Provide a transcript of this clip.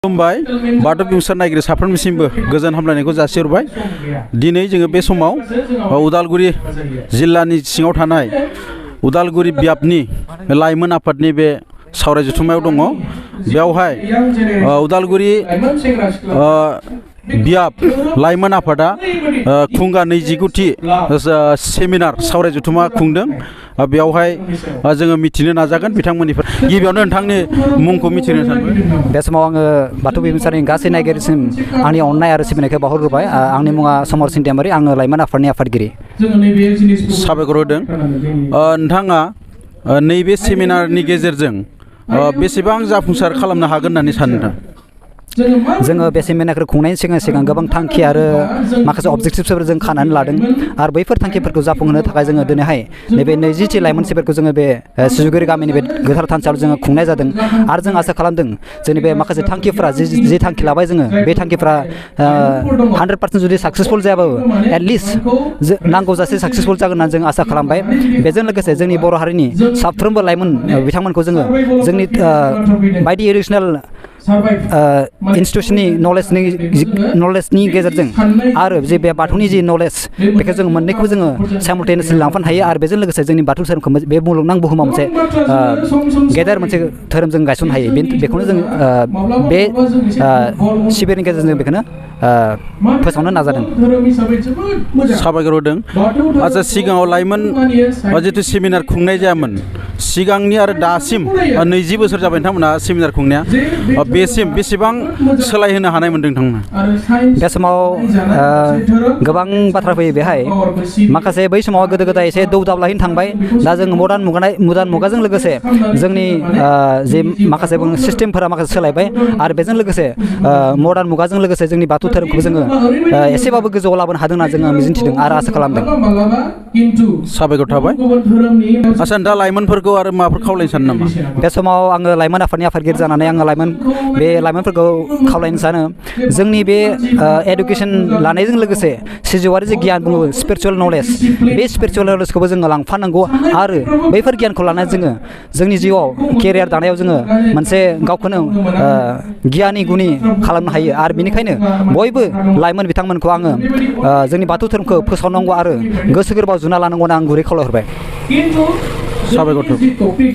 खुलुमबाय बाथौ बिमुंसार नायगिरि साफ्रोमनिसिमबो गोजोन हामलायनायखौ जासिहरबाय। दिनै जोङो बे समाव उदालगुरि जिल्लानि सिङाव थानाय उदालगुरि बियाबनि लाइमोन आफादनि बे सावराय जथुम्मायाव दङ। बेवहाय उदालगुरि बियाब लाइमोन आफादा खुंगा 29थि सेमिनार सावराय जथुम्मा खुंदों। बेवहाय जोङो मिथिनो नाजागोन बिथांमोननिफ्राय। गिबियावनो नोंथांनि मुंखौ मिथिनो सानबाय। बे समाव आङो बाथौ बिमुंसारनि गासै नायगिरिसिम आंनि अननाय आरो सिबिनायखौ बावहरग्रोबाय। आंनि मुङा समर सिन्देमारि, आङो लाइमोन आफादनि आफादगिरि। साबायखर होदों। नोंथाङा नैबे सेमिनारनि गेजेरजों बेसेबां जाफुंसार खालामनो हागोन होननानै सानो नोंथां? जोङो बे सेमिनारखौ खुंनायनि सिगां गोबां थांखि आरो माखासे अबजेक्टिभ्सफोर जों खानानै लादों आरो बैफोर थांखिफोरखौ जाफुंहोनो थाखाय जोङो दिनैहाय नैबे 20थि लाइमोन शिबिरखौ जोङो बे सिजुगुरि गामिनि बे गोथार थानसालियाव जोङो खुंनाय जादों आरो जों आसा खालामदों जोंनि बे माखासे थांखिफोरा जि थांखि लाबाय जोङो बे थांखिफोरा 100% जुदि साक्सेसफुल जायाबाबो एटलिस्ट नांगौ जासे साक्सेसफुल जागोन होननानै जों आसा खालामबाय। बेजों लोगोसे जोंनि बर' हारिनि साफ्रोमबो लाइमोन बिथांमोनखौ जोङो जोंनि बायदि एडिसनेल इन्स्टिटिउसननि नलेजनि गेजेरजों आरो जे बे बाथौनि जि नलेज बेखौ जोङो मोननैखौबो जोङो साइमल्टेनियासलि लांफानो हायो आरो बेजों लोगोसे जोंनि बाथौ धोरोमखौ बे मुलुगनां बुहुमाव मोनसे गेदेर मोनसे धोरोम जों गायसननो हायो। बेखौनो जों बे शिबिरनि गेजेरजों बेखौनो फोसावनो नाजादों। साबायखर होदों। आच्चा, सिगाङाव लाइमोन जिथु सेमिनार खुंनाय जायामोन, सिगांनि आरो दासिम 20 बोसोर जाबाय नोंथांमोना सेमिनार खुंनाया, बेसिम बेसेबां सोलायहोनो हानाय मोनदों नोंथांमोना? बे समाव गोबां बाथ्रा फैयो बेहाय। माखासे बै समाव गोदो गोदाय एसे दौदाब्लाहैनो थांबाय। दा जों मडार्न मुगाजों लोगोसे जोंनि जे माखासे सिस्टेमफोरा माखासे सोलायबाय आरो बेजों लोगोसे मडार्न मुगाजों लोगोसे जोंनि बाथौ धोरोमखौबो जोङो एसेबाबो गोजौआव लाबोनो हादों होनना जोङो मिजिंथिदों आरो आसा खालामदों। साबायखर थाबाय। आच्चा, दा लाइमोनफोरखौ आरो माबाफोर खावलायनो सानो नामा? बे समाव आङो लाइमोन आफादनि आफादगिरि जानानै आङो लाइमोनफोरखौ खावलायनो सानो जोंनि बे एडुकेसन लानायजों लोगोसे सिजौआरि जे गियान बुङो स्पिरिचुवेल नलेज, बे स्पिरिचुवेल नलेजखौबो जोङो लांफानांगौ आरो बैफोर गियानखौ लानानै जोङो जोंनि जिउआव केरियार दानायाव जोङो मोनसे गावखौनो गियानि गुनि खालामनो हायो। आरो बेनिखायनो बयबो लाइमोन बिथांमोनखौ आङो जोंनि बाथौ धोरोमखौ फोसावनांगौ आरो गोसो गोरबोआव जुना लानांगौ होनना आं गुरै खावलायहरबाय। साबायखर।